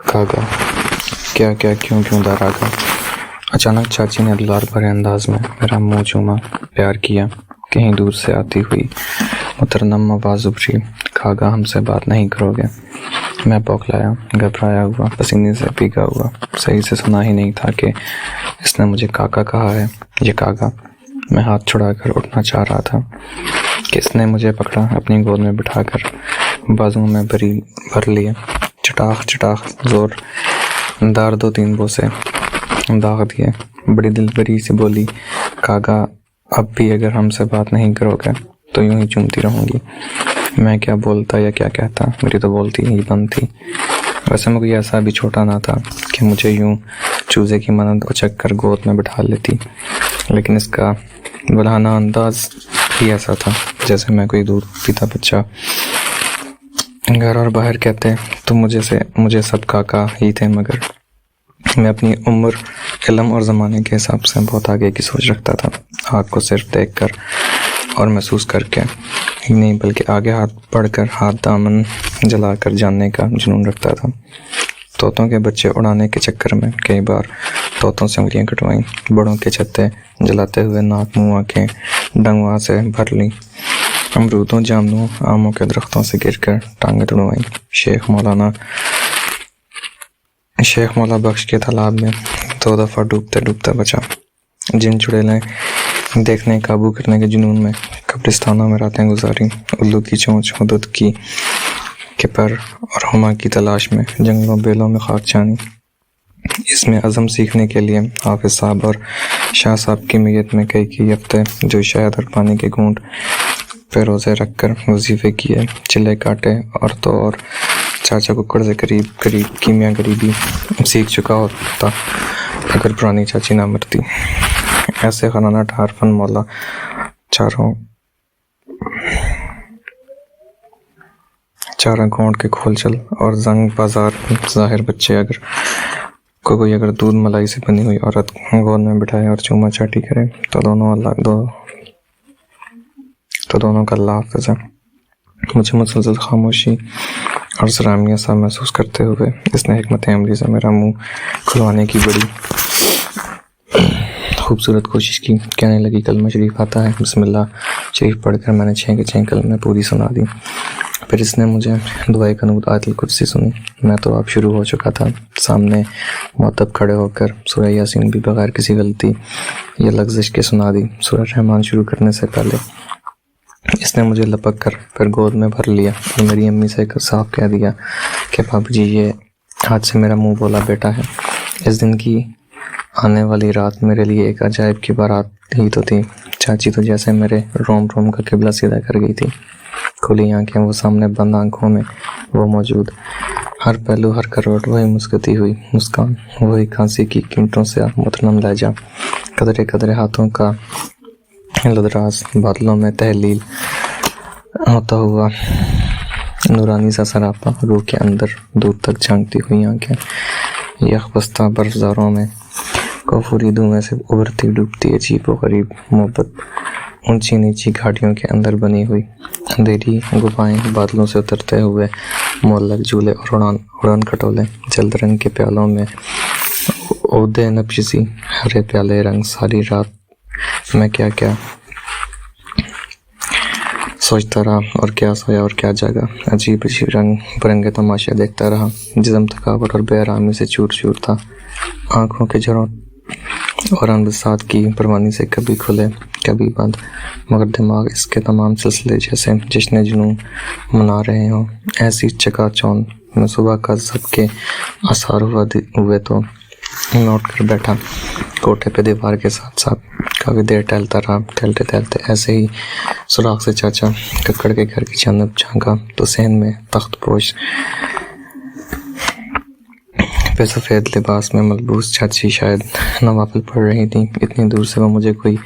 कागा क्या क्या क्यों क्यों दारागा। अचानक चाची ने दुलार भरे अंदाज में मेरा मुंह चूमा, प्यार किया। कहीं दूर से आती हुई मुतरन्नम आवाज़ उभरी, कागा हमसे बात नहीं करोगे। मैं बौखलाया, घबराया हुआ, पसीने से भीगा हुआ। सही से सुना ही नहीं था कि इसने मुझे काका कहा है। ये कागा। मैं हाथ छुड़ाकर उठना चाह रहा था कि इसने मुझे पकड़ा, अपनी गोद में बिठाकर बाजुओं में भर लिए। चटाख चटाख जोरदार 2-3 बोसे दाग दिए। बड़ी दिलबरी से बोली, कागा अब भी अगर हमसे बात नहीं करोगे तो यूं ही चूमती रहूंगी। मैं क्या बोलता या क्या कहता, मेरी तो बोलती ही बंद थी। वैसे मैं कोई ऐसा भी छोटा ना था कि मुझे यूं चूजे की मानद उचक कर गोद में बिठा लेती, लेकिन इसका बुलाना अंदाज ही ऐसा था जैसे मैं कोई दूध पीता बच्चा। घर और बाहर कहते तो मुझे सब काका ही थे, मगर मैं अपनी उम्र, इल्म और ज़माने के हिसाब से बहुत आगे की सोच रखता था। आग को सिर्फ देखकर और महसूस करके ही नहीं, बल्कि आगे हाथ बढ़कर हाथ दामन जलाकर जानने का जुनून रखता था। तोतों के बच्चे उड़ाने के चक्कर में कई बार तोतों से उंगलियां कटवाईं, बड़ों के छत्ते जलाते हुए नाक मुँह आँखें डंगवा से भर लीं, अमरूदों जामुनों आमों के दरख्तों से गिरकर टांगें तुड़वाईं। शेख मौला बख्श के तालाब में 2 दफ़ा डूबते डूबते बचा। जिन चुड़ैलें देखने काबू करने के जुनून में कब्रिस्तानों में रातें गुजारी। उल्लू की चोंच, हुदूद की के पर और हुमा की तलाश में जंगलों बेलों में खाक छानी। इसमें अज़म सीखने के लिए हाफिज साहब और शाह साहब की मैयत में कई हफ्ते जो शहद और पानी के घूंट पे रोज़े रखकर वजीफे किए, चिल्ले काटे और तो और चाचा कुक्कड़ से करीब कीमिया गरीबी सीख चुका होता अगर पुरानी चाची ना मरती। ऐसे खाना ठारफन मौला चारा घोंट के खोलचल और जंग बाजार जाहिर बच्चे अगर दूध मलाई से बनी हुई औरत गोद में बिठाए और चूमा चाटी करे तो दोनों का अल्लाह हाफ़िज़ है। मुझे मुसलसल खामोशी और सरामिया सा महसूस करते हुए इसने हिकमत अमली से मेरा मुंह खुलवाने की बड़ी खूबसूरत कोशिश की। कहने लगी, कलमा शरीफ आता है। बिस्मिल्लाह शरीफ पढ़कर मैंने 6 के 6 कलमे पूरी सुना दी। फिर इसने मुझे दुआए कनूत आयतुल कुर्सी सुनी। मैं तो अब शुरू हो चुका था। सामने मुअत्तब खड़े होकर सूरह यासीन भी बगैर किसी गलती या लग़ज़िश के सुना दी। सूरह रहमान शुरू करने से पहले इसने मुझे लपक कर फिर गोद में भर लिया और मेरी अम्मी से साफ कह दिया कि बाबूजी, ये आज से मेरा मुंह बोला बेटा है। इस दिन की आने वाली रात मेरे लिए एक अजायब की बारात ही तो थी। चाची तो जैसे मेरे रोम रोम का किबला सीधा कर गई थी। खुली आंखें, वो सामने बंद आंखों में वो मौजूद, हर पहलू हर करवट वही मुस्कुराती हुई मुस्कान, वही खांसी की कीमतों से मुतरन्नम लहजा, कदरे कदरे हाथों का लदराज, बादलों में तहलील होता हुआ नूरानी सा सरापा, रूह के अंदर दूर तक झांकती हुई आंखें, यखबस्ता बर्फज़ारों में कफूरी धुएं से उभरती डूबती अजीब व गरीब मोहब्बत, ऊंची नीची घाटियों के अंदर बनी हुई अंधेरी गुफाएं, बादलों से उतरते हुए मोहल्लक झूले और उड़ान खटोले, जल्द रंग के प्यालों में ओहदे नब्शी हरे प्याले रंग। सारी रात मैं क्या क्या सोचता रहा और क्या सोया और क्या जागा। अजीब अजीब रंग बिरंगे तमाशे देखता रहा। जिस्म थकावट और बेआरामी से चूर चूर था। आंखों के झरों और अनबसात की परवानी से कभी खुले कभी बंद, मगर दिमाग इसके तमाम सिलसिले जैसे जश्न जुनून मना रहे हों। ऐसी चकाचौंध में सुबह का सबके आसार हुए तो मैं उठ कर बैठा कोठे पे दीवार के साथ साथ। काफ़ी देर टहलता रहा। टहलते ऐसे ही सुराख से चाचा कक्कड़ के घर की जानब झांका तो सहन में तख्त पोश पे सफ़ेद लिबास में मलबूस चाची शायद नवाफिल पढ़ रही थी। इतनी दूर से वो मुझे कोई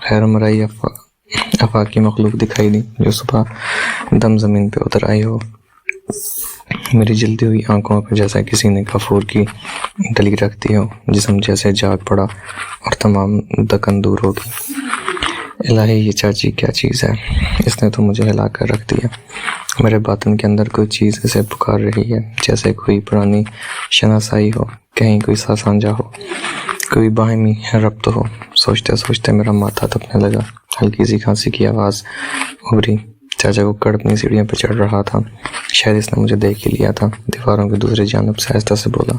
खैर मराई अफाकी मखलूक दिखाई दी जो सुबह दम ज़मीन पे उतर आई हो। मेरी जलती हुई आंखों पर जैसा किसी ने कफूर की डली रख दी हो। जिस्म जैसे जाग पड़ा और तमाम दकन दूर होगी। इलाही, ये चाची क्या चीज़ है, इसने तो मुझे हिला कर रख दिया। मेरे बातन के अंदर कोई चीज़ इसे पुकार रही है, जैसे कोई पुरानी शनासाई हो, कहीं कोई सासांजा हो, कोई बाहमी रब्त हो। सोचते सोचते मेरा माथा तपने लगा, हल्की सी खांसी की आवाज़ उभरी। चाचा को कड़पनी सीढ़ियों पर चढ़ रहा था, शायद इसने मुझे देख ही लिया था। दीवारों की दूसरी जानब से आहिस्ता से बोला,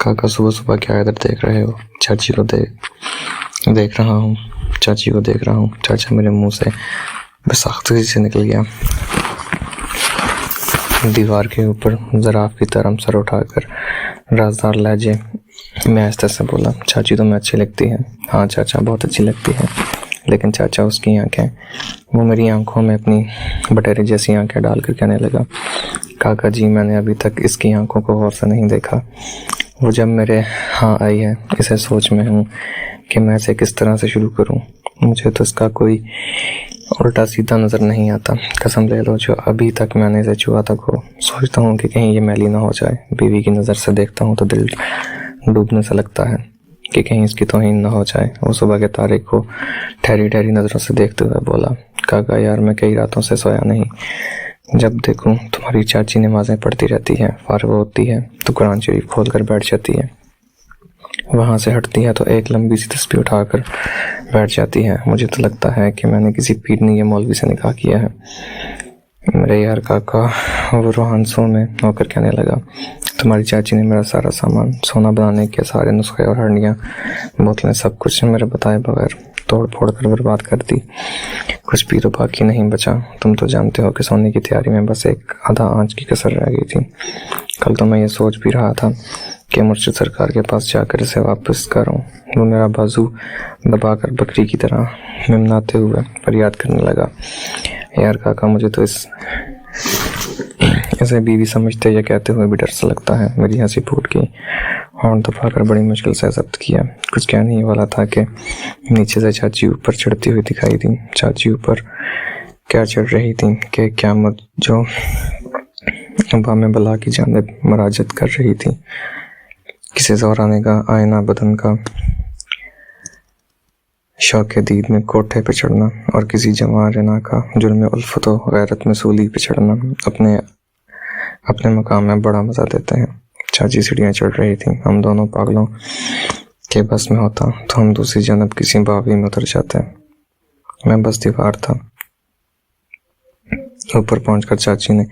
काका सुबह सुबह क्या इधर देख रहे हो? चाची को देख रहा हूँ, चाची को देख रहा हूँ। चाचा मेरे मुंह से बेसाख्ती से निकल गया। दीवार के ऊपर जराफ की तरह सर उठाकर राजदार लहजे में आहिस्ता से बोला, चाची तुम्हें अच्छी लगती है। हाँ चाचा, बहुत अच्छी लगती है। लेकिन चाचा, उसकी आंखें। वो मेरी आंखों में अपनी बटेरे जैसी आंखें डालकर कहने लगा, काका जी, मैंने अभी तक इसकी आंखों को गौर से नहीं देखा। वो जब मेरे यहाँ आई है, इसे सोच में हूँ कि मैं इसे किस तरह से शुरू करूँ। मुझे तो इसका कोई उल्टा सीधा नज़र नहीं आता। कसम ले लो, जो अभी तक मैंने इसे छुआ तक हो, सोचता हूँ कि कहीं ये मैली ना हो जाए। बीवी की नज़र से देखता हूँ तो दिल डूबने से लगता है कि कहीं इसकी तौहीन ना हो जाए। वो सुबह के तारिक को ठहरी ठहरी नज़रों से देखते हुए बोला, काका यार, मैं कई रातों से सोया नहीं। जब देखूं तुम्हारी चाची नमाज़ें पढ़ती रहती है, फारग होती है तो कुरान शरीफ खोल कर बैठ जाती है, वहाँ से हटती है तो एक लंबी सी तस्बीह उठाकर बैठ जाती है। मुझे तो लगता है कि मैंने किसी पीरनी या मौलवी से निकाह किया है। मेरे यार काका, वो रोहानसों में होकर कहने लगा, तुम्हारी चाची ने मेरा सारा सामान, सोना बनाने के सारे नुस्खे और हंडियाँ, बोतलें, सब कुछ मेरे बताए बगैर तोड़ फोड़ कर बर्बाद कर दी। कुछ भी तो बाकी नहीं बचा। तुम तो जानते हो कि सोने की तैयारी में बस एक आधा आंच की कसर रह गई थी। कल तो मैं ये सोच भी रहा था कि मुर्शिद सरकार के पास जाकर इसे वापस करूं। वो मेरा बाजू दबाकर बकरी की तरह मिमनाते हुए फरियाद करने लगा, यार काका, मुझे तो इसे बीवी समझते या कहते हुए भी डर सा लगता है। मेरी हंसी फूट गई, हॉर्न दबाकर बड़ी मुश्किल से जब्त किया। कुछ कहने ही वाला था कि नीचे से चाची ऊपर चढ़ती हुई दिखाई दी। चाची ऊपर क्या चढ़ रही थी कि क़यामत जो बामे बला की जानिब मराजत कर रही थी। किसी ज़ौराने का आईना बदन का शौक दीद में कोठे पे चढ़ना और किसी जवान रेना का जुल्म उल्फत व गैरत में सूली पे चढ़ना अपने मकाम में बड़ा मज़ा देते हैं। चाची सीढ़ियाँ चढ़ रही थी। हम दोनों पागलों के बस में होता तो हम दूसरी जानब किसी बावी में उतर जाते। मैं बस दीवार था। ऊपर पहुंचकर चाची ने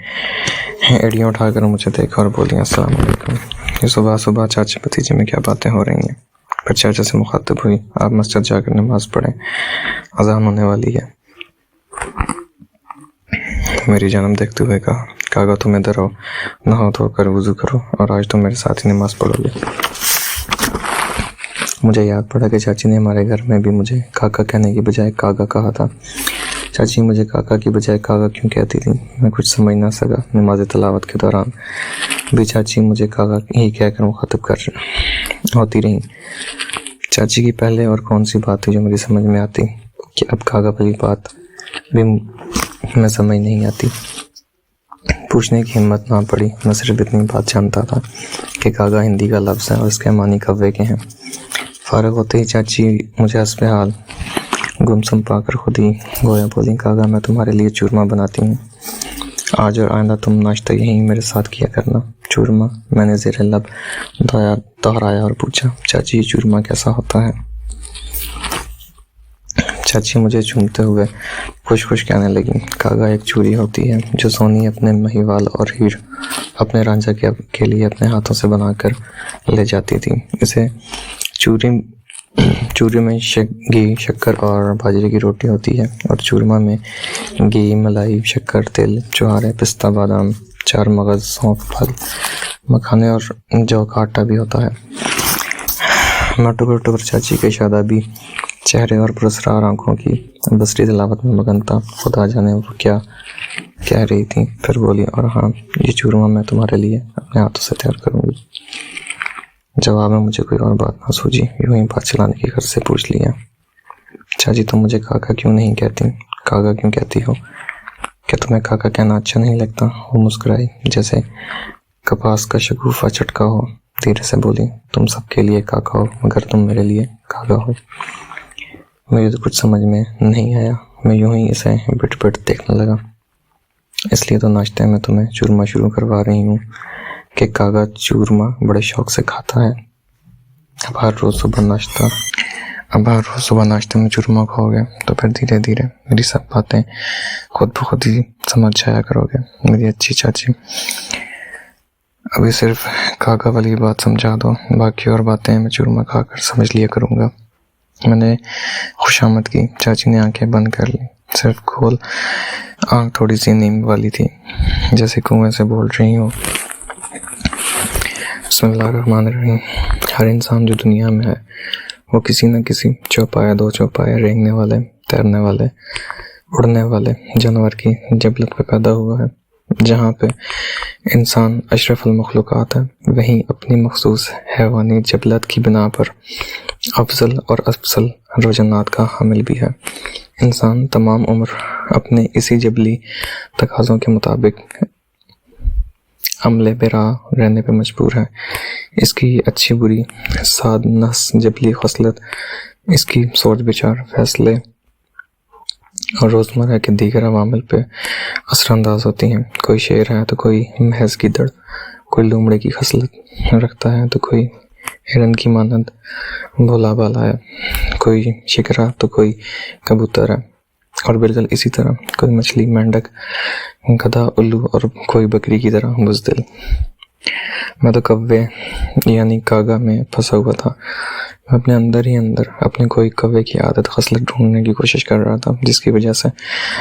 एड़ियाँ उठाकर मुझे देखा और बोली, अस्सलाम वालेकुम। ये सुबह सुबह चाचा भतीजे में क्या बातें हो रही हैं? फिर चाचा से मुखातिब हुई, आप मस्जिद जाकर नमाज पढ़ें, अज़ान होने वाली है। मेरी जन्म देखते हुए कहा, काका तुम इधर आओ, नहाओ धोकर वुज़ू करो और आज तुम मेरे साथ ही नमाज पढ़ोगे। मुझे याद पड़ा कि चाची ने हमारे घर में भी मुझे काका कहने की बजाय कागा कहा था। चाची मुझे काका की बजाय कागा क्यों कहती थी, मैं कुछ समझ ना सका। नमाज तिलावत के दौरान भी चाची मुझे कागा ही कहकर मुखातिब कर होती रही। चाची की पहले और कौन सी बात थी जो मेरी समझ में आती कि अब कागा वाली बात भी मैं समझ नहीं आती। पूछने की हिम्मत ना पड़ी। मैं सिर्फ इतनी बात जानता था कि कागा हिंदी का लफ्ज़ है और इसके मानी कव्वे के हैं। फारग होते ही चाची मुझे हस्बे हाल गुमसुम पाकर खुद ही गोया बोली, कागा मैं तुम्हारे लिए चूरमा बनाती हूँ, आज और आइंदा तुम नाश्ता यहीं मेरे साथ किया करना। चूरमा? मैंने ज़ेरे लब दोहराया और पूछा, चाची ये चूरमा कैसा होता है? चाची मुझे चूमते हुए खुश खुश कहने लगी, कागा एक चूड़ी होती है जो सोनी अपने महिवाल और हीर अपने रांझा के लिए अपने हाथों से बनाकर ले जाती थी। इसे चूरी में घी, शक्कर और बाजरे की रोटी होती है और चूरमा में घी, मलाई, शक्कर, तिल, ज्वार, पिस्ता, बादाम, चार मगज, सौंफ, फल, मखाने और जौ का आटा भी होता है। मैं टुकर टुकर चाची के शादाबी चेहरे और पुरस्कार आंखों की बसरी तिलावत में मगन था। खुदा जाने वो क्या कह रही थी। फिर बोली, और हाँ, ये चूरमा मैं तुम्हारे लिए अपने हाथों से तैयार करूँगी। जवाब में मुझे कोई और बात ना सूझी, यूं ही बात चलाने की गर्ज से पूछ लिया, चाची तुम मुझे काका क्यों नहीं कहती? काका क्यों कहती हो? क्या तुम्हें काका कहना अच्छा नहीं लगता? वो मुस्कुराई जैसे कपास का शगुफा चटका हो। धीरे से बोली, तुम सबके लिए काका हो मगर तुम मेरे लिए काका हो। मुझे तो कुछ समझ में नहीं आया। मैं यूं ही इसे बिट बिट देखने लगा। इसलिए तो नाश्ते में तुम्हें चूरमा शुरू करवा रही हूँ कि कागा चूरमा बड़े शौक से खाता है। अब हर रोज़ सुबह नाश्ते में चूरमा खाओगे तो फिर धीरे धीरे मेरी सब बातें खुद ब खुद ही समझ जाया करोगे मेरी अच्छी चाची। अभी सिर्फ कागा वाली बात समझा दो, बाकी और बातें मैं चूरमा खाकर समझ लिया करूँगा। मैंने खुशामद की। चाची ने आंखें बंद कर ली। सिर्फ खोल आंख थोड़ी सी नींद वाली थी, जैसे कुएं से बोल रही हो। बिस्मिल्लाहिर्रहमानिर्रहीम। हर इंसान जो दुनिया में है वो किसी न किसी चौपाया, दो चौपाया, रेंगने वाले, तैरने वाले, उड़ने वाले जानवर की जबलत पे पैदा हुआ है। जहाँ पे इंसान अशरफुल मखलूक़ात है, वहीं अपनी मखसूस हैवानी जबलत की बिना पर अफजल और अफसल रुझानात का हामिल भी है। इंसान तमाम उम्र अपने इसी जबली तकाज़ों के मुताबिक अमले बेराह रहने पे मजबूर है। इसकी अच्छी बुरी साद नस जबली खसलत, इसकी सोच विचार, फैसले और रोज़मर्रा के दीगर अवामिल पे असरअंदाज होती हैं। कोई शेर है तो कोई महज गिदड़, कोई लोमड़े की खसलत रखता है तो कोई हिरन की मानद भोला भाला है, कोई शिकरा तो कोई कबूतर है, और बिल्कुल इसी तरह कोई मछली, मेंढक, गधा, उल्लू और कोई बकरी की तरह बुज़दिल। मैं तो कव्वे यानी कागा में फंसा हुआ था। मैं अपने अंदर ही अंदर अपने कोई कव्वे की आदत खसलत ढूंढने की कोशिश कर रहा था, जिसकी वजह से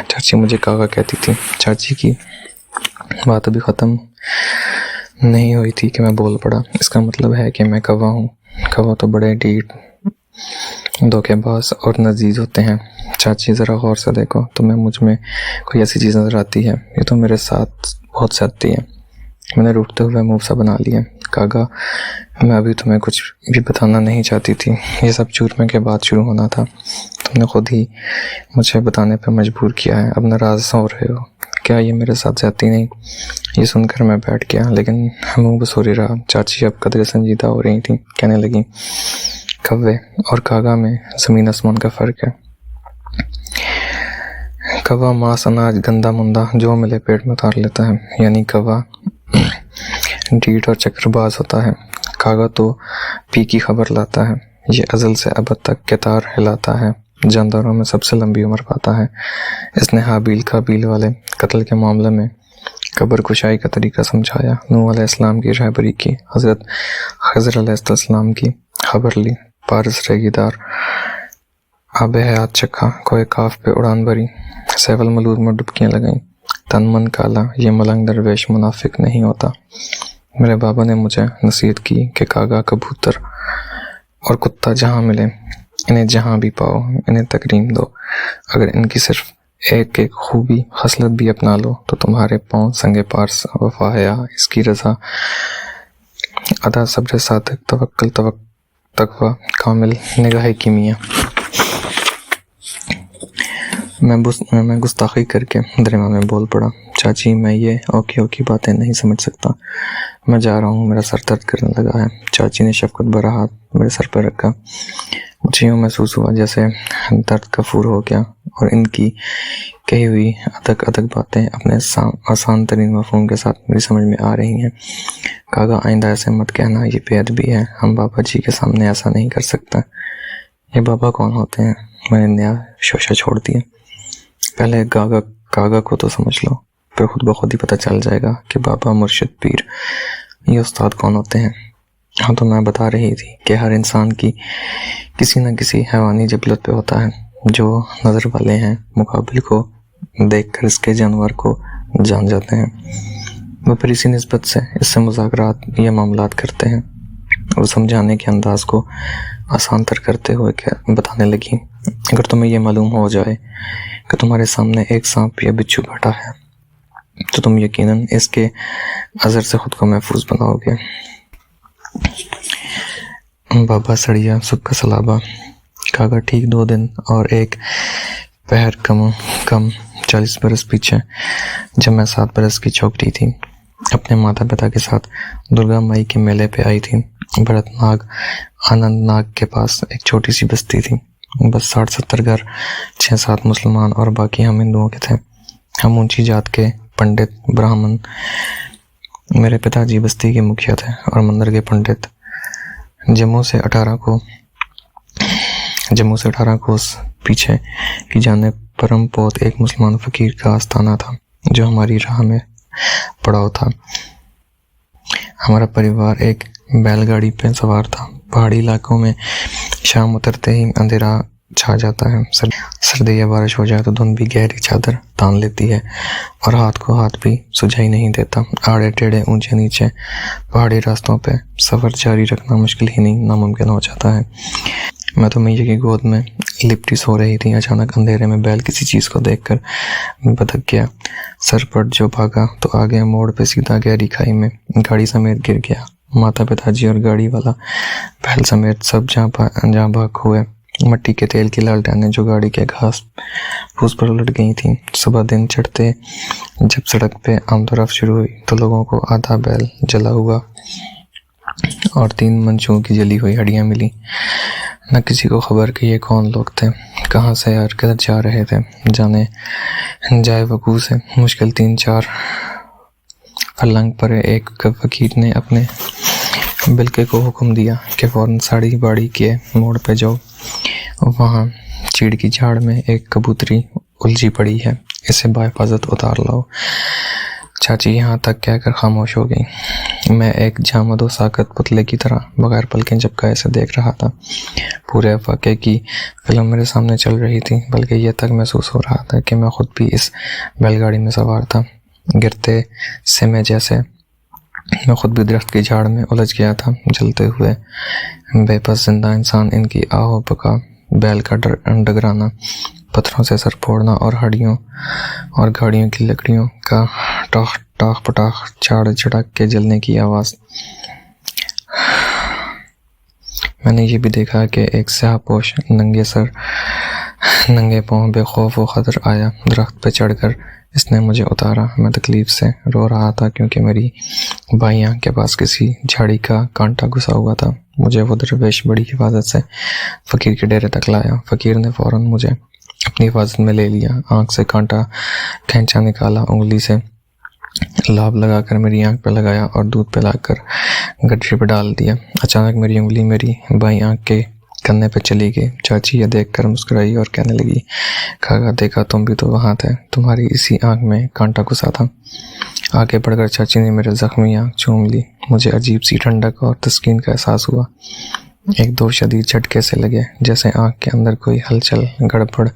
चाची मुझे कागा कहती थी। चाची की बात अभी ख़त्म नहीं हुई थी कि मैं बोल पड़ा। इसका मतलब है कि मैं कौवा हूँ। कौवा तो बड़े ढीठ, धोखेबाज और नजीज होते हैं। चाची ज़रा गौर से देखो, तुम्हें मुझ में कोई ऐसी चीज़ नज़र आती है? ये तो मेरे साथ बहुत सत्ती है। मैंने रूठते हुए मुँह सा बना लिया। कागा, मैं अभी तुम्हें कुछ भी बताना नहीं चाहती थी। ये सब चूरमे के बाद शुरू होना था। तुमने खुद ही मुझे बताने पर मजबूर किया है। अब नाराज़ हो रहे हो क्या? ये मेरे साथ जाती नहीं। ये सुनकर मैं बैठ गया, लेकिन मुँह बसोरी रहा। चाची अब कदरे संजीदा हो रही थी। कहने लगी, कौवे और कागा में ज़मीन आसमान का फ़र्क है। कौवा मांस, अनाज, गंदा मुंदा जो मिले पेट में उतार लेता है, यानी कौवा ढीठ और चक्रबाज होता है। कागा तो पी की खबर लाता है। ये अज़ल से अब तक केतार हिलाता है। जानदारों में सबसे लंबी उम्र पाता है। इसने हाबील काबील वाले कत्ल के मामले में कब्र कुशाई का तरीका समझाया। नूह अलैहिस्सलाम की रहबरी की, हज़रत खज़र अलैहिस्सलाम की खबर ली, पारस रेगीदार आब हयात चखा, कोई काफ पे उड़ान भरी, सैवल मलूद में डुबकियाँ लगाईं, तन मन काला, ये मलंग दरवेश मुनाफिक नहीं होता। मेरे बाबा ने मुझे नसीहत की कि कागा, कबूतर और कुत्ता जहाँ मिले, इन्हें जहाँ भी पाओ, इन्हें तकरीम दो। अगर इनकी सिर्फ एक एक खूबी खसलत भी अपना लो तो तुम्हारे पाँव संगे पार्स, वफा, हया, इसकी रज़ा, अदा, सब्र, सादिक, तवक्कुल, तकवा, कामिल, निगाह की मियाँ। मैं गुस्ताखी करके दरिमा में बोल पड़ा, चाची मैं ये ओकी ओकी बातें नहीं समझ सकता। मैं जा रहा हूँ, मेरा सर दर्द करने लगा है। चाची ने शफकत भरा हाथ मेरे सर पर रखा। मुझे यूँ महसूस हुआ जैसे दर्द कफूर हो गया और इनकी कही हुई अदक अदक बातें अपने आसान तरीन मफ़हूम के साथ मेरी समझ में आ रही हैं। कागा, आइंदा ऐसे मत कहना, ये बेअदबी है। हम बाबा जी के सामने ऐसा नहीं कर सकता। ये बाबा कौन होते हैं? मैंने नया शोशा छोड़ दिया। पहले कागा को तो समझ लो, फिर खुद ब खुद ही पता चल जाएगा कि बाबा, मुर्शिद, पीर, ये उस्ताद कौन होते हैं। हाँ, तो मैं बता रही थी कि हर इंसान की किसी न किसी हैवानी जबलत पे होता है। जो नज़र वाले हैं मुकाबिल को देखकर इसके जानवर को जान जाते हैं। वो फिर इसी निस्बत से इससे मुज़ाकरात या मामलात करते हैं। वो समझाने के अंदाज को आसान तर करते हुए बताने लगी, अगर तुम्हें ये मालूम हो जाए कि तुम्हारे सामने एक सांप या बिच्छू बैठा है तो तुम यकीनन इसके अज़र से खुद को महफूज बनाओगे। बाबा सड़िया सुक्का सलाबा। कागा, ठीक 2 दिन और 1 पहर कम 40 बरस पीछे, जब मैं 7 बरस की छोकरी थी, अपने माता पिता के साथ दुर्गा माई के मेले पे आई थी। भरतनाग आनंद नाग के पास एक छोटी सी बस्ती थी। बस 60-70 घर, 6-7 मुसलमान और बाकी हम हिंदुओं के थे। हम ऊंची जात के पंडित ब्राह्मण, मेरे पिताजी बस्ती के मुखिया थे और मंदिर के पंडित। जम्मू से 18 कोस पीछे की जाने परम पोत एक मुसलमान फकीर का आस्थाना था जो हमारी राह में पड़ाव था। हमारा परिवार एक बैलगाड़ी पे सवार था। पहाड़ी इलाकों में शाम उतरते ही अंधेरा छा जाता है। सर्दी या बारिश हो जाए तो धुंध भी गहरी चादर तान लेती है और हाथ को हाथ भी सुझाई नहीं देता। आड़े टेढ़े ऊंचे नीचे पहाड़ी रास्तों पे सफर जारी रखना मुश्किल ही नहीं नामुमकिन हो जाता है। मैं तो मैया की गोद में लिपटी सो रही थी। अचानक अंधेरे में बैल किसी चीज को देखकर भटक गया। सर पर जो भागा तो आगे मोड़ पे सीधा गहरी खाई में गाड़ी समेत गिर गया। माता पिताजी और गाड़ी वाला बैल समेत सब जहाँ भाग हुए। मट्टी के तेल की लालटेनें जो गाड़ी के घास फूस पर उलट गई थी। सुबह दिन चढ़ते जब सड़क पे आमदोरफ्त शुरू हुई तो लोगों को आधा बैल जला हुआ और 3 मंचों की जली हुई हड्डियां मिली। न किसी को खबर कि ये कौन लोग थे, कहाँ से और किधर जा रहे थे। जाने जाए वकू से मुश्किल 3-4 फर्लांग पर एक फकीर ने अपने बिल्के को हुक्म दिया कि फौरन साड़ी बाड़ी के मोड़ पे जाओ। वहाँ चीड़ की झाड़ में एक कबूतरी उलझी पड़ी है, इसे बाहिफाजत उतार लाओ। चाची यहाँ तक कहकर खामोश हो गई। मैं एक जामदो साकत पुतले की तरह बगैर पलकें झपकाए से देख रहा था। पूरे वाक़े की फिल्म मेरे सामने चल रही थी, बल्कि यह तक महसूस हो रहा था कि मैं खुद भी इस बैलगाड़ी में सवार था। गिरते से मैं खुद भी दरख्त की झाड़ में उलझ गया था। जलते हुए बेबस जिंदा इंसान, इनकी आहो पका बैल का डगराना, पत्थरों से सर फोड़ना और हड्डियों और गाड़ियों की लकड़ियों का टाख टाख पटाख चाड़ चड़क के जलने की आवाज़। मैंने ये भी देखा कि एक स्याहपोश नंगे सर नंगे पाँव बेखौफ व खतर आया। दरख्त पे चढ़कर इसने मुझे उतारा। मैं तकलीफ से रो रहा था क्योंकि मेरी बाईं आंख के पास किसी झाड़ी का कांटा घुसा हुआ था। मुझे वो दरवेश बड़ी हिफाजत से फकीर के डेरे तक लाया। फकीर ने फौरन मुझे अपनी हिफाजत में ले लिया। आंख से कांटा खींचा निकाला, उंगली से लाभ लगाकर मेरी आंख पे लगाया और दूध पिलाकर गठरी पे डाल दिया। अचानक मेरी उंगली मेरी बाईं आंख के कन्ने पे चली गई। चाची यह देखकर मुस्कुराई और कहने लगी, खागा देखा तुम भी तो वहाँ थे, तुम्हारी इसी आंख में कांटा घुसा था। आगे बढ़कर चाची ने मेरे जख्मी आंख चूम ली। मुझे अजीब सी ठंडक और तस्कीन का एहसास हुआ। 1-2 शदीद झटके से लगे, जैसे आंख के अंदर कोई हलचल गड़बड़,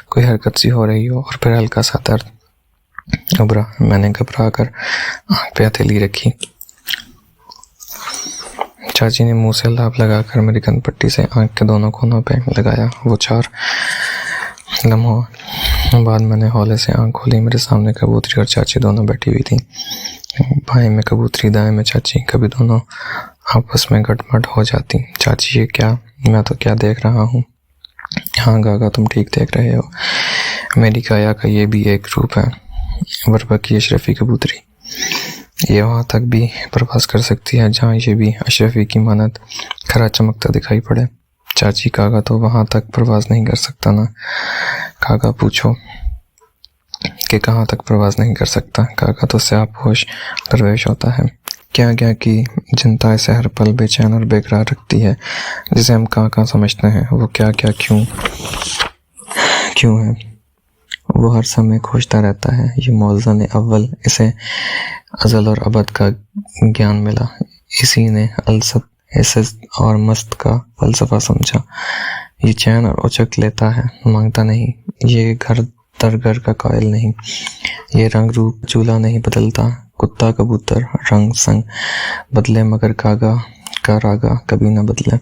कोई हरकत सी हो रही हो, और फिर हल्का सा दर्द उभरा। मैंने घबरा कर आंख पे हथेली रखी। चाची ने मुंह से लाभ लगाकर मेरी कनपट्टी से आंख के दोनों कोनों पे लगाया। वो 4 लम्हों बाद मैंने हौले से आंख खोली। मेरे सामने कबूतरी और चाची दोनों बैठी हुई थी। बाएं में कबूतरी, दाएं में चाची। कभी दोनों आपस में गटमट हो जाती। चाची ये क्या, मैं तो क्या देख रहा हूँ। हाँ गागा, तुम ठीक देख रहे हो। मेरी काया का ये भी एक रूप है। वरबा की अशरफी कबूतरी, ये वहाँ तक भी प्रवास कर सकती है जहाँ ये भी अशरफी की मानद खरा चमकता दिखाई पड़े। चाची, कागा तो वहाँ तक प्रवास नहीं कर सकता ना। कागा पूछो कि कहाँ तक प्रवास नहीं कर सकता। कागा तो स्याहपोश दरवेश होता है। क्या क्या की जनता इसे हर पल बेचैन और बेकरार रखती है, जिसे हम कहाँ समझते हैं। वो क्या क्या क्यों है, वो हर समय खोजता रहता है। ये मौज़ा-ए अव्वल, इसे अज़ल और अबद का ज्ञान मिला। इसी ने अलसत, हिस्स और मस्त का फलसफा समझा। ये चैन और उचक लेता है, मांगता नहीं। ये घर दर घर का कायल नहीं। ये रंग रूप चूल्हा नहीं बदलता। कुत्ता कबूतर रंग संग बदले, मगर कागा का रागा कभी न बदले।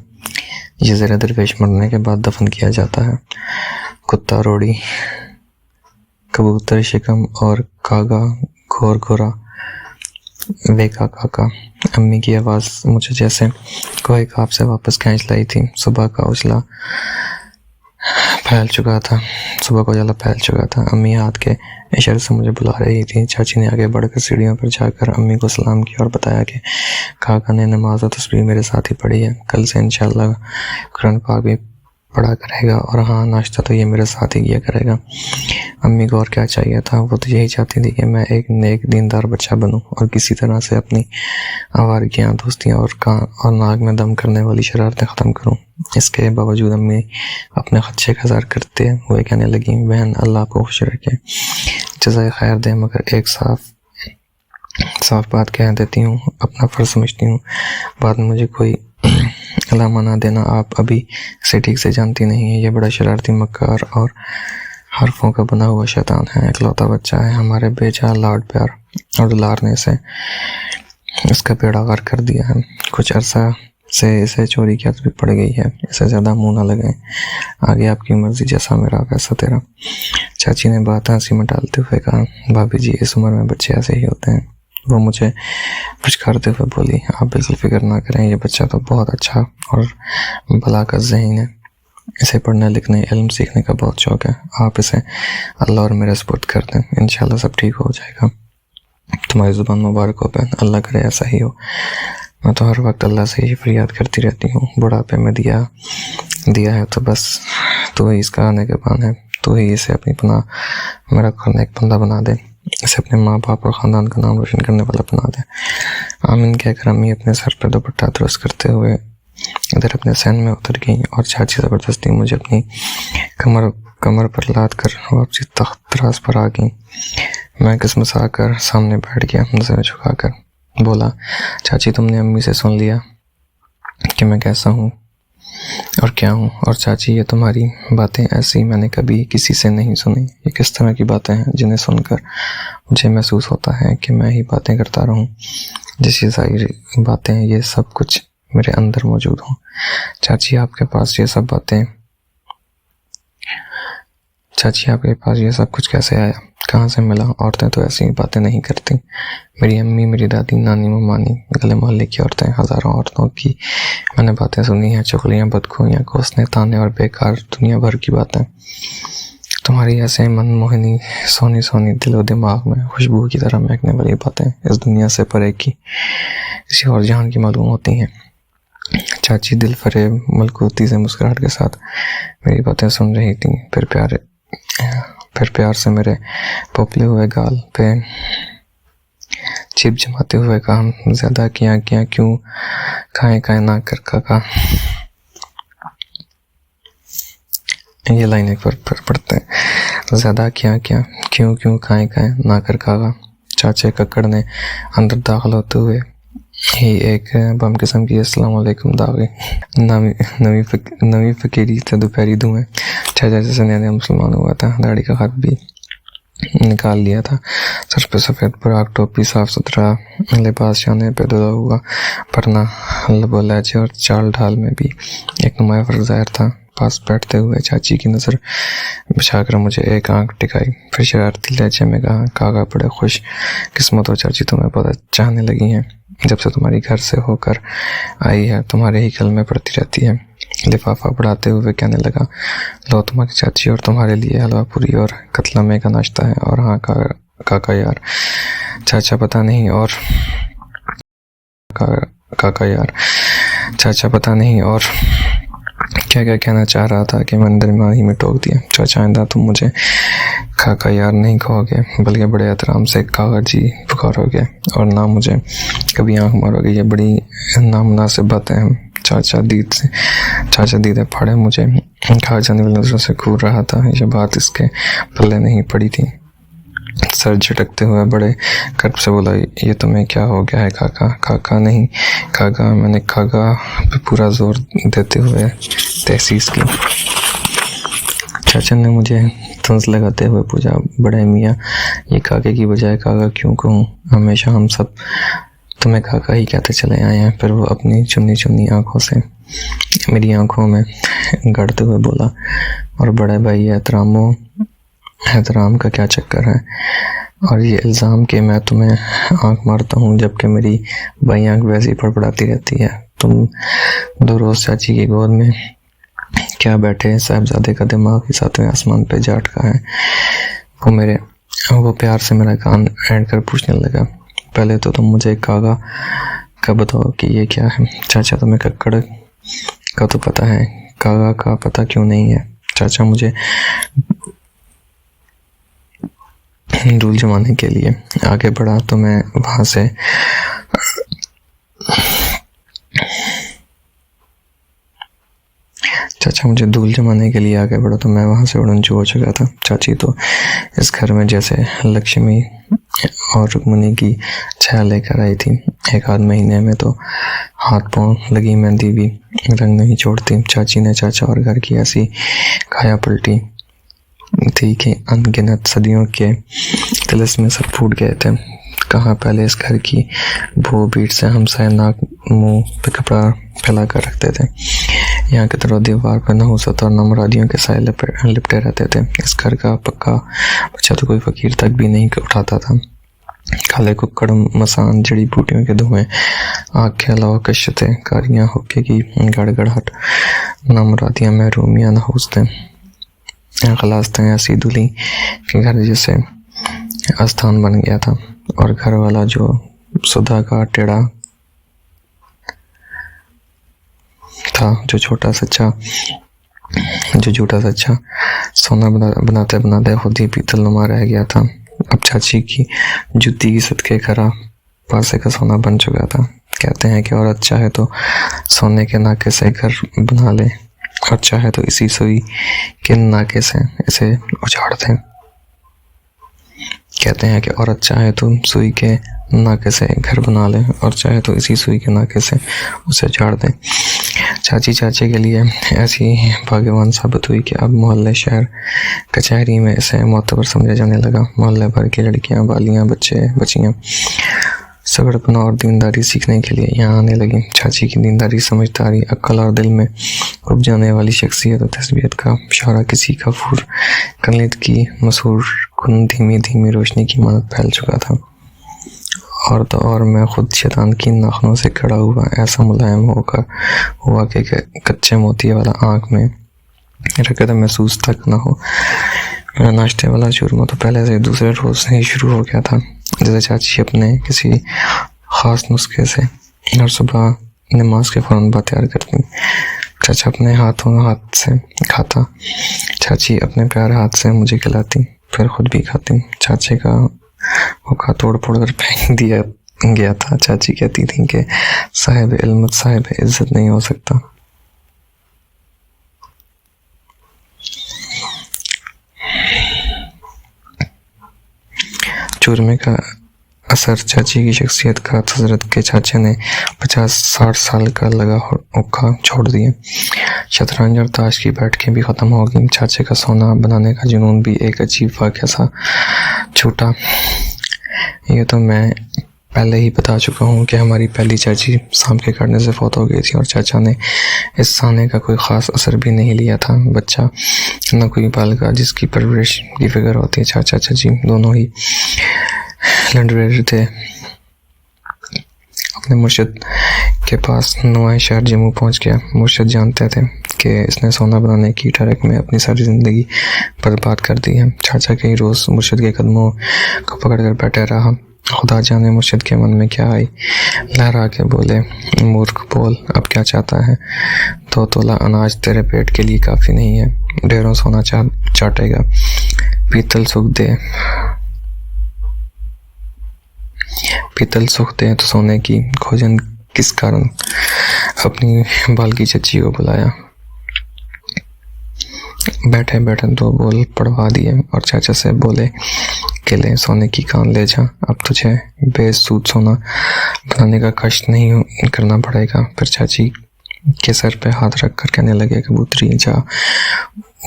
ये ज़रा दरवेश मरने के बाद दफन किया जाता है। कुत्ता रोड़ी, कबूतर शिकम और कागा घोर घोरा वेका काका। अम्मी की आवाज़ मुझे जैसे कोई खाब से वापस खींच लाई थी। सुबह का उजाला फैल चुका था। अम्मी हाथ के इशारे से मुझे बुला रही थी। चाची ने आगे बढ़कर सीढ़ियों पर जाकर अम्मी को सलाम किया और बताया कि काका ने नमाज और तस्बीह मेरे साथ ही पढ़ी है। कल से इंशाअल्लाह कुरान पाक भी पढ़ा करेगा, और हाँ नाश्ता तो ये मेरे साथ ही किया करेगा। अम्मी को और क्या चाहिए था, वो तो यही चाहती थी कि मैं एक नेक दीनदार बच्चा बनूं और किसी तरह से अपनी आवारगियाँ, दोस्तियाँ और कान और नाक में दम करने वाली शरारतें ख़त्म करूं। इसके बावजूद अम्मी अपने खदशे का इज़हार करते हुए कहने लगी, बहन अल्लाह आपको खुश रखे, जज़ाए खैर दे, मगर एक साफ बात कह देती हूँ, अपना फ़र्ज़ समझती हूँ, बाद में मुझे कोई अलामा ना देना। आप अभी इसे ठीक से जानती नहीं है, ये बड़ा शरारती, मक्कार और हरफों का बना हुआ शैतान है। इकलौता बच्चा है, हमारे बेजा लाड प्यार और दुलार ने इसका बेड़ा गर्क कर दिया है। कुछ अरसा से इसे चोरी की आदत भी पड़ गई है। इसे ज़्यादा मुंह ना लगाएं, आगे आपकी मर्जी, जैसा मेरा वैसा तेरा। चाची ने बात हंसी में डालते हुए कहा, भाभी जी इस उम्र में बच्चे ऐसे ही होते हैं। वो मुझे पुचकारते हुए बोली, आप बिल्कुल फिक्र ना करें, ये बच्चा तो बहुत अच्छा और भला का ज़हीन है, इसे पढ़ने लिखने इल्म सीखने का बहुत शौक़ है। आप इसे अल्लाह और मेरे सुपुर्द कर दें, इंशाल्लाह सब ठीक हो जाएगा। तुम्हारी ज़ुबान मुबारक हो बहन, अल्लाह करे ऐसा ही हो। मैं तो हर वक्त अल्लाह से ही फरियाद करती रहती हूँ, बुढ़ापे में दिया है तो बस तू ही इसका आने के बान है, तू ही इसे अपनी पनाह में रखकर एक बंदा बना दे, इसे अपने माँ बाप और ख़ानदान का नाम रोशन करने वाला बना दे। आमीन कहकर अम्मी अपने सर पर दुपट्टा दुरुस्त करते हुए इधर अपने सहन में उतर गई और चाची ज़बरदस्ती मुझे अपनी कमर पर लाद कर वापसी तख्त दराज पर आ गई। मैं किस्मसा कर सामने बैठ गया, नज़रें झुकाकर बोला, चाची तुमने अम्मी से सुन लिया कि मैं कैसा हूँ और क्या हूँ। और चाची ये तुम्हारी बातें ऐसी मैंने कभी किसी से नहीं सुनी। ये किस तरह की बातें हैं जिन्हें सुनकर मुझे महसूस होता है कि मैं ही बातें करता रहूँ, जैसी ज़ाहिर बातें ये सब कुछ मेरे अंदर मौजूद हों। चाची आपके पास ये सब कुछ कैसे आया, कहाँ से मिला? औरतें तो ऐसी बातें नहीं करती। मेरी अम्मी, मेरी दादी, नानी, ममानी, गले मोहल्ले की औरतें, हज़ारों औरतों की मैंने बातें सुनी हैं, चुगलियाँ, बदखोइयाँ, कोसने, ताने और बेकार दुनिया भर की बातें। तुम्हारी ऐसे मनमोहनी सोनी सोनी दिलो दिमाग में खुशबू की तरह महकने वाली बातें इस दुनिया से परे की किसी और जहान की मालूम होती हैं। चाची दिल फरेब मलकूती से मुस्कुराहट के साथ मेरी बातें सुन रही थी, फिर प्यार से मेरे पोपले हुए गाल पे चिप जमाते हुए कहा, ज़्यादा किया क्यों खाए ना कर काका। ये लाइन एक बार पढ़ते हैं, ज़्यादा किया क्यों खाए ना कर काका। चाचे कक्कड़ ने अंदर दाखिल होते हुए ही एक बम किस्म की अस्सलाम वालेकुम दागे नवी फकीरी था दोपहरी धुएं। चाचा जैसे नया मुसलमान हुआ था, दाढ़ी का खत भी निकाल लिया था, सर पे सफ़ेद पराग, टोपी, साफ सुथरा लिबास, शाने पे धुला हुआ परना, लबो लहजे और चाल ढाल में भी एक नुमाया फर्क ज़ाहिर था। पास बैठते हुए चाची की नज़र बिछाकर मुझे एक आंख टिकाई, फिर शरारती लहजे में कहा, काका बड़े खुश किस्मत हो चाची, तुम्हें बहुत चाहने लगी हैं, जब से तुम्हारी घर से होकर आई है तुम्हारे ही कलमे पड़ती रहती है। लिफाफा बढ़ाते हुए कहने लगा, लो तुम्हारी चाची और तुम्हारे लिए हलवा पूरी और कतलमे का नाश्ता है। और हाँ काका यार, चाचा पता नहीं और क्या कहना चाह रहा था कि मैंने दरमियान ही में टोक दिया। चाचा आइंदा तुम मुझे काका यार नहीं कहोगे, बल्कि बड़े एहतराम से काका जी पुकारोगे और ना मुझे कभी आंख मारोगे। ये बड़ी नामुनासिब बातें हैं। चाचा दीदे फाड़े मुझे खा जाने वाली नजरों से घूर रहा था। ये बात इसके पल्ले नहीं पड़ी थी। सर झटकते हुए बड़े कर्ब से बोला, ये तुम्हें क्या हो गया है काका? काका नहीं काका, मैंने काका पे पूरा जोर देते हुए तहसीस की। चाचा ने मुझे तंज लगाते हुए पूछा, बड़े मियाँ ये काके की बजाय काका क्यों कहूँ? हमेशा हम सब तुम्हें काका ही कहते चले आए हैं। फिर वो अपनी चुनी आंखों से मेरी आंखों में गड़ते हुए बोला, और बड़े भाई एहतराम का क्या चक्कर है? और ये इल्ज़ाम कि मैं तुम्हें आंख मारता हूँ जबकि मेरी बाई आंख वैसे ही फड़फड़ाती रहती है। तुम दो रोज़ चाची की गोद में क्या बैठे साहबजादे का दिमाग ही सातवें आसमान पे जा अटका है। वो प्यार से मेरा कान ऐंठ कर पूछने लगा, पहले तो तुम मुझे काका का बताओ कि ये क्या है? चाचा तुम्हें कक्कड़ का तो पता है, कागा का पता क्यों नहीं है। चाचा मुझे धूल जमाने के लिए आगे बढ़ा तो मैं वहां से चाचा मुझे धूल जमाने के लिए आगे बढ़ा तो मैं वहां से उड़नचू हो चुका था। चाची तो इस घर में जैसे लक्ष्मी और रुक्मणी की छाया लेकर आई थी। एक आध महीने में तो हाथ पांव लगी मेहंदी भी रंग नहीं छोड़ती। चाची ने चाचा और घर की ऐसी काया पलटी थी कि अनगिनत सदियों के तिलिस्म में सब फूट गए थे। कहाँ पहले इस घर की भू बीट से हमसाए नाक मुंह पे कपड़ा फैला कर रखते थे। यहाँ के तरह दीवार पर नहुसत और नमरादियों के साए लिपटे रहते थे। इस घर का पक्का बच्चा तो कोई फकीर तक भी नहीं उठाता था। काले कुक्कड़ मसान जड़ी बूटियों के धुएं आग के अलावा कश्यते कारियां होके की गड़गड़ाहट नमरादियां महरूमियां नहुसते खलासते ऐसी दूल्ही के घर जैसे आस्थान बन गया था। और घर वाला जो सुधा का टेढ़ा था, जो झूठा सच्चा सोना बनाते बनाते खुद ही पीतल नुमा रह गया था। अब चाची की जुत्ती की सदके खरा पासे का सोना बन चुका था। कहते हैं कि औरत चाहे तो सोने के नाके से घर बना ले और चाहे तो इसी सुई के नाके से इसे उजाड़ दे। कहते हैं कि औरत चाहे तो सुई के नाके से घर बना ले और चाहे तो इसी सुई के नाके से उसे उजाड़ दे। चाची चाचे के लिए ऐसी भाग्यवान साबित हुई कि अब मोहल्ले शहर कचहरी में इसे मोतबर समझा जाने लगा। मोहल्ले भर की लड़कियां बालियां बच्चे बच्चियां सगड़पना और दीनदारी सीखने के लिए यहाँ आने लगी। चाची की दीनदारी समझदारी अक्ल और दिल में उब जाने वाली शख्सियत और तस्बीयत का इशारा किसी कफूर कलित की मशहूर कुन धीमी धीमी रोशनी की मानत फैल चुका था। और तो और मैं खुद शैतान की नाखनों से खड़ा हुआ ऐसा मुलायम होकर हुआ कि कच्चे मोती वाला आँख में रकत महसूस तक न हो। मेरा नाश्ते वाला चूरमा तो पहले से दूसरे रोज से ही शुरू हो गया था। जैसे चाची अपने किसी खास नुस्खे से हर सुबह नमाज के फौरन बाद तैयार करती। चाचा अपने हाथ से खाता, चाची अपने प्यारे हाथ से मुझे खिलाती, फिर खुद भी खाती। चाचे का हुक्का तोड़ फोड़ कर फेंक दिया गया था। चाची कहती थी कि साहिब इल्म साहिब इज्जत नहीं हो सकता। चूरमे का असर चाची की शख्सियत का हजरत के चाचे ने 50-60 साल का लगा हुक्का छोड़ दिया। शतरंज और ताश की बैठकें भी ख़त्म हो गई। चाचे का सोना बनाने का जुनून भी एक अजीब वाक़या सा छूटा। ये तो मैं पहले ही बता चुका हूँ कि हमारी पहली चाची सांप के काटने से फौत हो गई थी और चाचा ने इस साने का कोई ख़ास असर भी नहीं लिया था। बच्चा न कोई बालका जिसकी परवरिश की फिक्र होती। चाचा चाची दोनों ही लंडरेर थे। अपने मुर्शिद के पास नुआए शहर जम्मू पहुंच गया। मुर्शिद जानते थे कि इसने सोना बनाने की ठरक में अपनी सारी ज़िंदगी बर्बाद कर दी है। चाचा कई रोज़ मुर्शिद के कदमों को पकड़कर बैठे रहा। खुदा जाने मुर्शिद के मन में क्या आई। लहरा के बोले, मूर्ख बोल, अब क्या चाहता है? 2 तोला अनाज तेरे पेट के लिए काफ़ी नहीं है, ढेरों सोना चाटेगा। पीतल सुख दे तो सोने की खोजन किस कारण? अपनी बालकी चच्ची को बुलाया। बैठे बैठे 2 बोल पढ़वा दिए और चाचा से बोले कि ले सोने की कान ले जा, अब तुझे बेसूद सोना बनाने का कष्ट नहीं करना पड़ेगा। फिर चाची के सर पे हाथ रख कर कहने लगे, कबूतरी जा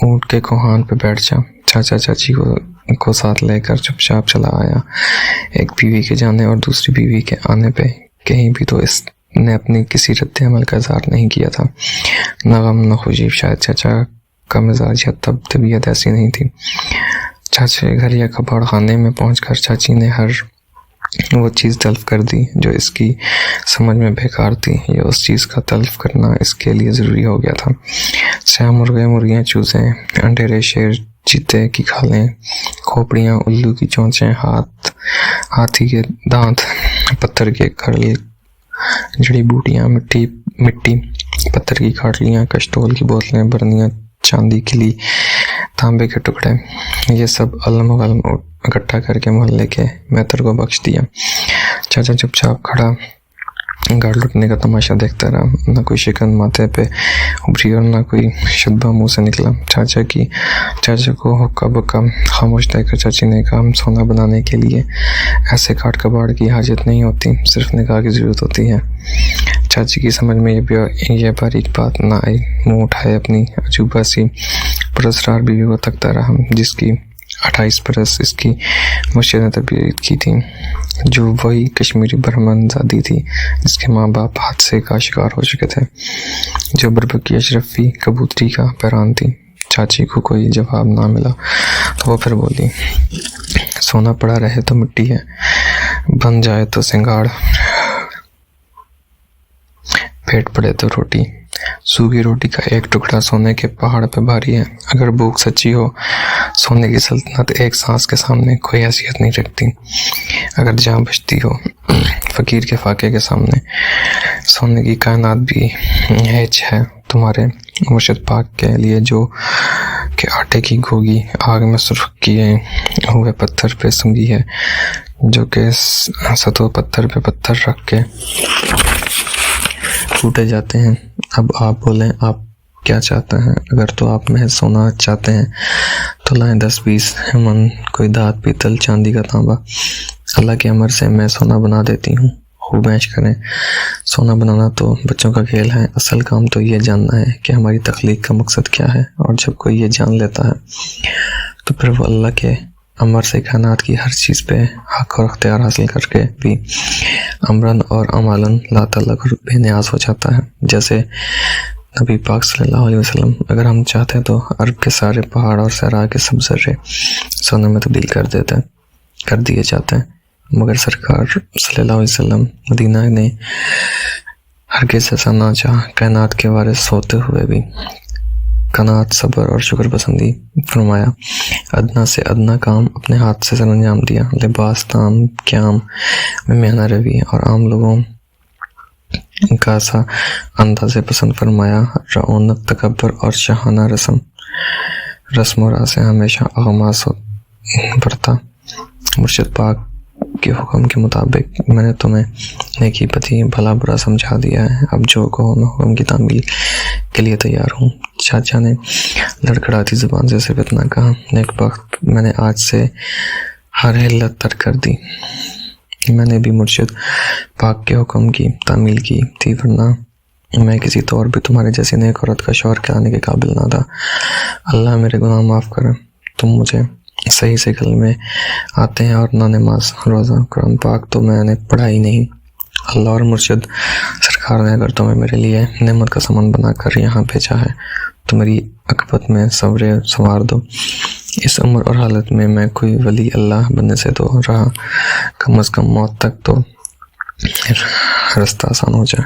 ऊँट के कोहान पे बैठ जा। चाचा चाची को साथ लेकर चुपचाप चला आया। एक बीवी के जाने और दूसरी बीवी के आने पे कहीं भी तो इसने अपनी किसी रद्द अमल का इज़हार नहीं किया था। न गम न खुशी। शायद चाचा का मिजाज या तब तबीयत ऐसी नहीं थी। चाचे घर या कबाड़ खाने में पहुंचकर चाची ने हर वो चीज़ तल्फ कर दी जो इसकी समझ में बेकार थी। या उस चीज़ का तल्फ करना इसके लिए ज़रूरी हो गया था। चाहे मुर्गे मुर्गियाँ चूज़े अंडेरे शेर चीते की खालें खोपड़ियाँ उल्लू की चोंचें हाथी के दांत पत्थर के खड़ल जड़ी बूटियाँ मिट्टी पत्थर की खाटलियाँ, कस्टोल की बोतलें, बर्नियाँ, चांदी की तांबे के टुकड़े, ये सब अलम गलम इकट्ठा करके मोहल्ले के मेहतर को बख्श दिया। चाचा चुपचाप खड़ा गाड़ लुटने का तमाशा देखता रहा। न कोई शिकन माथे पे उभरी और न कोई शुद्धा मुंह से निकला। चाचा को हुक्का बुक्का खामोश देखकर चाची ने कहा, सोना बनाने के लिए ऐसे काट कबाड़ की हाजत नहीं होती, सिर्फ निगाह की जरूरत होती है। चाची की समझ में ये बारीक बात ना आई। मुंह उठाए अपनी अजूबा सी पुरस्कार बीवी को तकता रहा, जिसकी 28 बरस इसकी मुश्किल ने तरबियत की थी, जो वही कश्मीरी ब्राह्मणजादी थी जिसके माँ बाप हादसे का शिकार हो चुके थे, जो बरबकी अशरफी कबूतरी का पैरान थी। चाची को कोई जवाब ना मिला तो वो फिर बोली, सोना पड़ा रहे तो मिट्टी है, बन जाए तो सिंगाड़, पेट पड़े तो रोटी। सूखी रोटी का एक टुकड़ा सोने के पहाड़ पे भारी है। अगर भूख सच्ची हो, सोने की सल्तनत एक सांस के सामने कोई हैसियत नहीं रखती। अगर जान बचती हो फकीर के फाके के सामने, सोने की कायनात भी हेच है तुम्हारे मुर्शिद पाक के लिए, जो के आटे की घोगी आग में सुर्ख किए हुए पत्थर पे सूंघी है, जो के सतो पत्थर पे पत्थर रख के टूटे जाते हैं। अब आप बोलें, आप क्या चाहते हैं? अगर तो आप महज सोना चाहते हैं तो लाएं 10-20 मन, कोई धात, पीतल, चांदी का तांबा। अल्लाह के अमर से मैं सोना बना देती हूँ, खूब ऐश करें। सोना बनाना तो बच्चों का खेल है, असल काम तो ये जानना है कि हमारी तख्लीक का मकसद क्या है। और जब कोई ये जान लेता है तो फिर वो अल्लाह के अमर से कायनात की हर चीज़ पे हक और अख्तियार हासिल करके भी अमरन और अमालन ला तअल्लुक़ बेनियाज हो जाता है। जैसे नबी पाक सल्लल्लाहु अलैहि वसल्लम, अगर हम चाहते हैं तो अरब के सारे पहाड़ और सहरा के सब ज़र्रे सोने में तब्दील कर दिए जाते हैं, मगर सरकार सल्लल्लाहु अलैहि वसल्लम मदीना ने हरगिज़ ऐसा ना चाहा। कायनात के वारिस होते हुए भी कनात, सब्र और शुक्र पसंदी फरमाया। अदना से अदना काम अपने हाथ से सरंजाम दिया। लिबास, ताम, क्याम में मेहना रवि और आम लोगों का सा अंदाज़े पसंद फरमाया। रौनक, तकब्बर और शाहाना रस्म व राज़ से हमेशा अगमास बरता। मुर्शिद पाक के हुक्म के मुताबिक मैंने तुम्हें नेकी पति भला बुरा समझा दिया है, अब जो कहो मैं हुक्म की तामील के लिए तैयार हूँ। चाचा ने लड़खड़ाती जुबान से सिर्फ इतना कहा, नेक वक्त मैंने आज से हर हिल्लत तर्क कर दी। मैंने भी मुर्शिद पाक के हुक्म की तामील की थी, वरना मैं किसी तौर भी तुम्हारे जैसी नेक औरत का शौहर कहलाने के काबिल ना था। अल्लाह मेरे गुनाह माफ़ करे। तुम मुझे सही से गल में आते हैं और ना नमाज, रोज़ा, कुरान पाक तो मैंने पढ़ा ही नहीं। अल्लाह और मुर्शिद सरकार ने अगर तुम्हें मेरे लिए नेमत का सामान बनाकर यहाँ भेजा है तो मेरी अकबत में सब्र संवार दो। इस उम्र और हालत में मैं कोई वली अल्लाह बनने से तो रहा, कम अज़ कम मौत तक तो रास्ता आसान हो जाए।